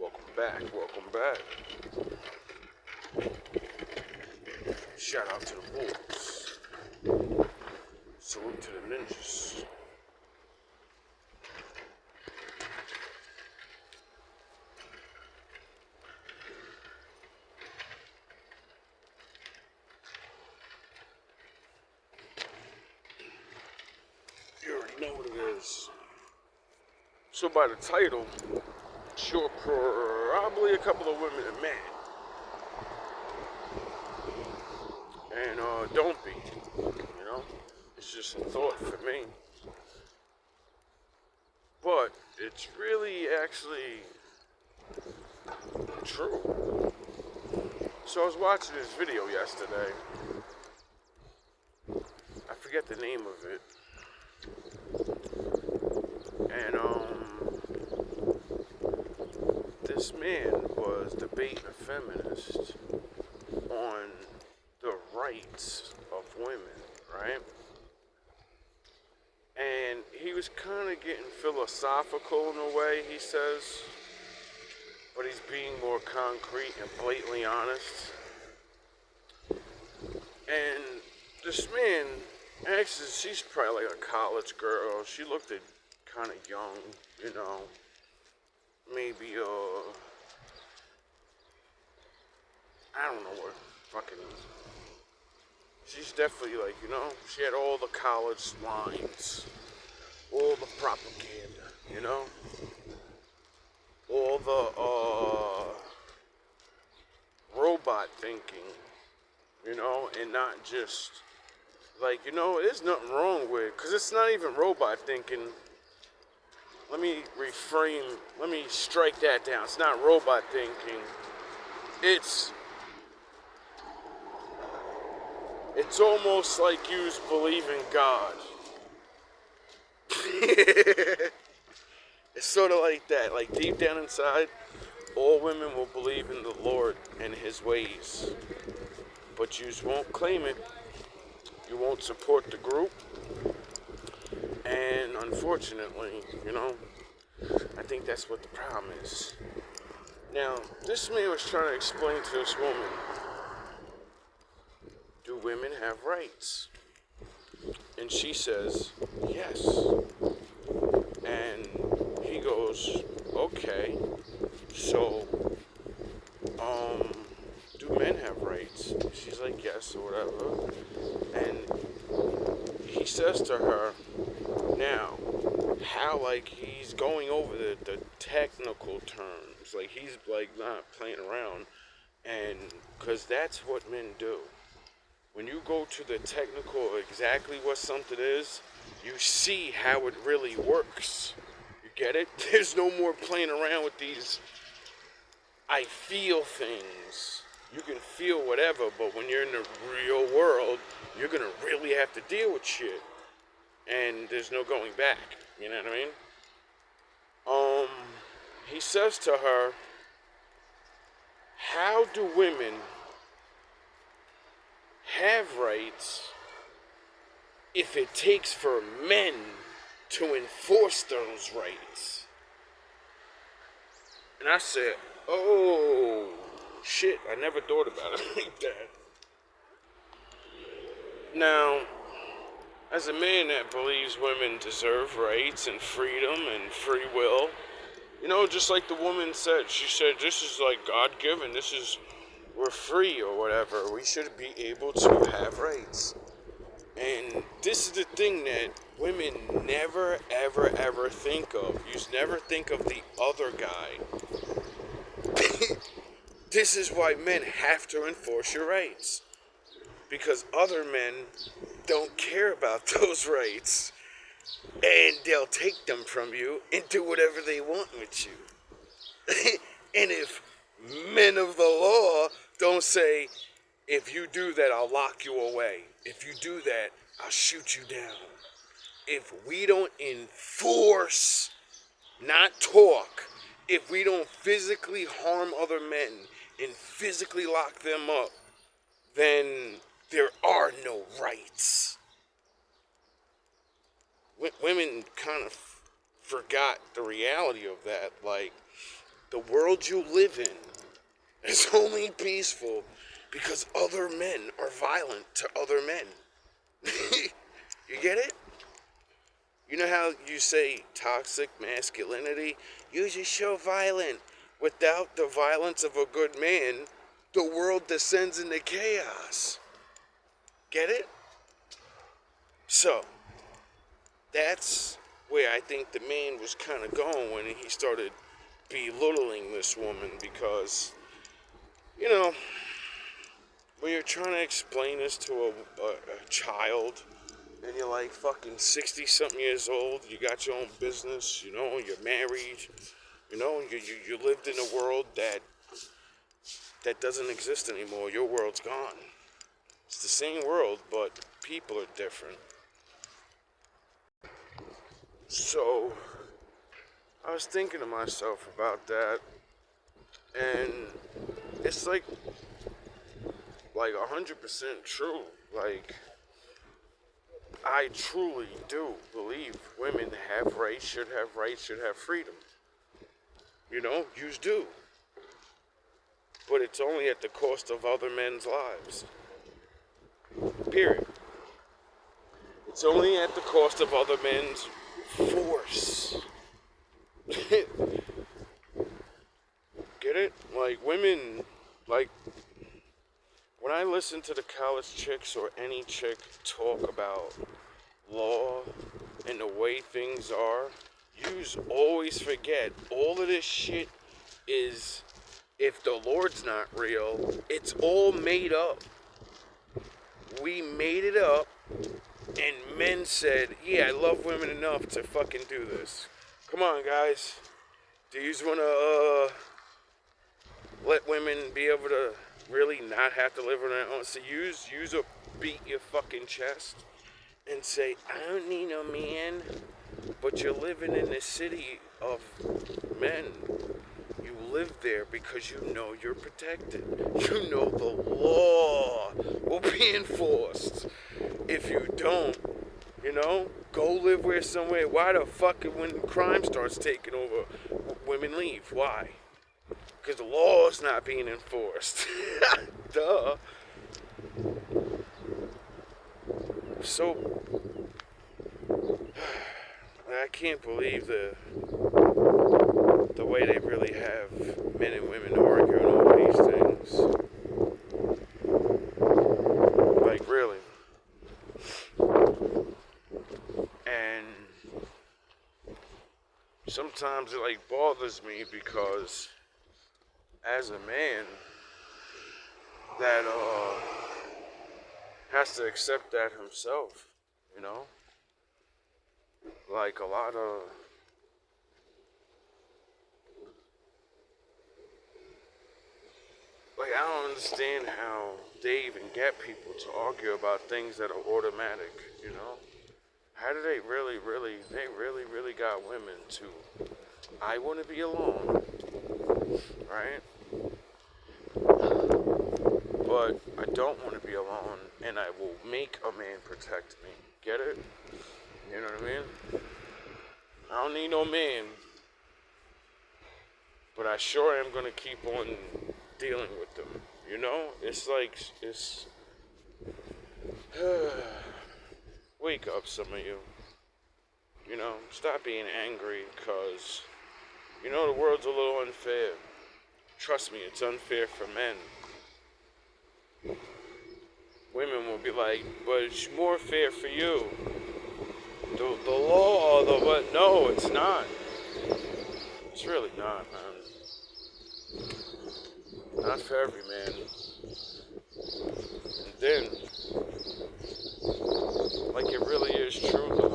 Welcome back. Shout out to the boys. Salute to the ninjas. You already know what it is. So by the title, sure, probably a couple of women are mad. And don't be, it's just a thought for me. But it's really actually true. So I was watching this video yesterday. I forget the name of it. And this man was debating a feminist on the rights of women, right? And he was kind of getting philosophical in a way, he says, but he's being more concrete and blatantly honest. And this man, actually, she's probably like a college girl. She looked kind of young, maybe, I don't know what fucking, she's definitely like, she had all the college lines, all the propaganda, all the, robot thinking, and not just, like, there's nothing wrong with, because it's not even robot thinking. Let me strike that down. It's not robot thinking. It's almost like you believe in God. It's sort of like that. Like deep down inside, all women will believe in the Lord and His ways. But you just won't claim it. You won't support the group. And unfortunately, I think that's what the problem is. Now, this man was trying to explain to this woman, do women have rights? And she says, yes. And he goes, okay, so, do men have rights? She's like, yes, or whatever. And he says to her, now, how, like, he's going over the technical terms, like, he's, like, not playing around, and, because that's what men do. When you go to the technical, exactly what something is, you see how it really works. You get it? There's no more playing around with these I feel things. You can feel whatever, but when you're in the real world, you're going to really have to deal with shit. And there's no going back. You know what I mean? He says to her, how do women have rights if it takes for men to enforce those rights? And I said, oh, shit, I never thought about it like that. Now, as a man that believes women deserve rights and freedom and free will, just like the woman said, she said, this is like God-given, we're free or whatever, we should be able to have rights. And this is the thing that women never, ever, ever think of. You never think of the other guy. This is why men have to enforce your rights. Because other men don't care about those rights. And they'll take them from you and do whatever they want with you. And if men of the law don't say, if you do that, I'll lock you away. If you do that, I'll shoot you down. If we don't enforce, not talk, if we don't physically harm other men and physically lock them up, then there are no rights. Women kind of forgot the reality of that. Like, The world you live in is only peaceful because other men are violent to other men. You get it? You know how you say toxic masculinity? You just show violent. Without the violence of a good man, the world descends into chaos. Get it? So, that's where I think the man was kind of going when he started belittling this woman because, you know, when you're trying to explain this to a child and you're like fucking 60 something years old, you got your own business, you know, you're married, you know, you lived in a world that doesn't exist anymore. Your world's gone. It's the same world, but people are different. So, I was thinking to myself about that, and it's like 100% true. Like, I truly do believe women have rights, should have freedom. You know, yous do. But it's only at the cost of other men's lives. Period. It's only at the cost of other men's force. Get it? Like, women, like, when I listen to the college chicks or any chick talk about law and the way things are, yous always forget all of this shit is, if the Lord's not real, it's all made up. We made it up, and men said, yeah, I love women enough to fucking do this. Come on, guys. Do you want to let women be able to really not have to live on their own? So use a beat your fucking chest and say, I don't need no man. But you're living in the city of men. You live there because you know you're protected. You know the law will be enforced. If you don't, you know, go live where somewhere. Why the fuck when crime starts taking over, women leave? Why? Because the law is not being enforced. Duh. So, I can't believe the way they really have men and women arguing over these things. Like, really. And sometimes it, like, bothers me because as a man that has to accept that himself, you know? Like, a lot of I don't understand how they even get people to argue about things that are automatic, you know? How do they really got women to, I want to be alone, right? But I don't want to be alone, and I will make a man protect me. Get it? You know what I mean? I don't need no man, but I sure am going to keep on dealing with them. You know? It's like, it's... Wake up, some of you. You know, stop being angry, because, you know, the world's a little unfair. Trust me, it's unfair for men. Women will be like, but it's more fair for you. The law, but no, it's not. It's really not, man. Not for every man. And then, like, it really is true, though.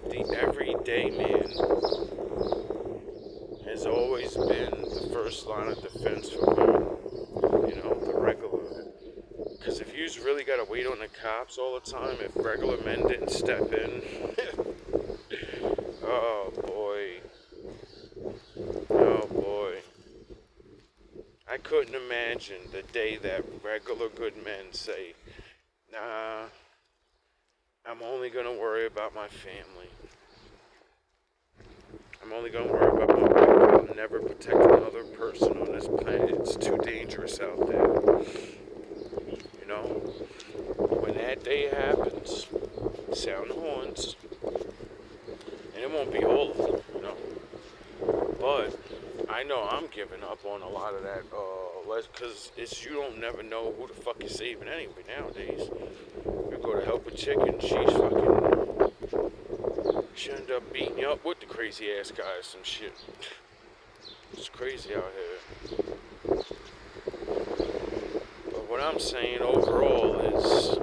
The everyday man has always been the first line of defense for women. You know, the regular. Because if you really gotta wait on the cops all the time, if regular men didn't step in, oh boy. Oh boy. I couldn't imagine the day that regular good men say, nah, I'm only gonna worry about my family. I'm only gonna worry about my wife. I'll never protect another person on this planet. It's too dangerous out there. You know? When that day happens, sound the horns. And it won't be all of them, you know? But I know I'm giving up on a lot of that, because you don't never know who the fuck you're saving anyway nowadays. You go to help a chick and she end up beating you up with the crazy ass guys, some shit. It's crazy out here. But what I'm saying overall is,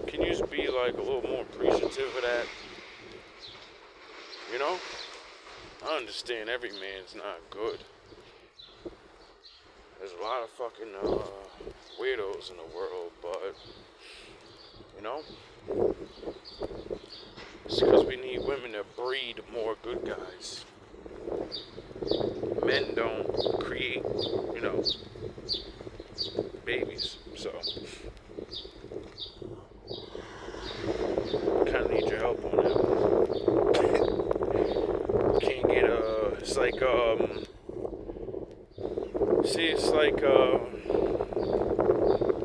can you just be like a little more appreciative of that? You know? I understand every man's not good. There's a lot of fucking weirdos in the world, but, you know, it's because we need women to breed more good guys. Men don't create, you know, babies, so kind of need your help on that one. Can't get it's like, it's like,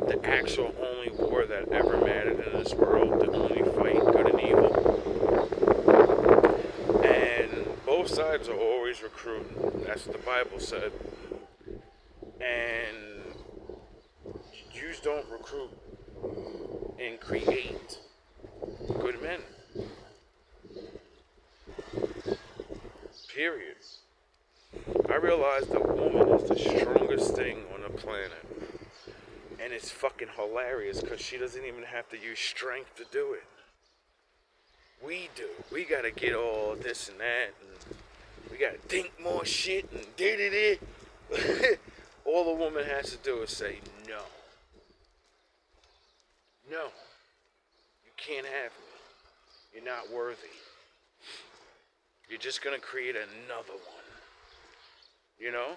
the actual only war that ever mattered in this world, the only fight, good and evil. And both sides are always recruiting. That's what the Bible said. And Jews don't recruit and create good men. Period. I realize the woman is the strongest thing on the planet. And it's fucking hilarious because she doesn't even have to use strength to do it. We do. We gotta get all this and that, and we gotta think more shit and da-da-da. All the woman has to do is say no. No. You can't have me. You're not worthy. You're just gonna create another one. You know?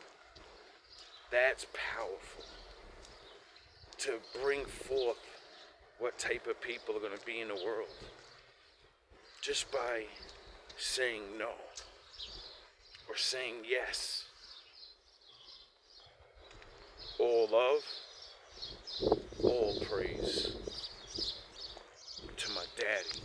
That's powerful. To bring forth what type of people are going to be in the world. Just by saying no. Or saying yes. All love. All praise. To my daddy.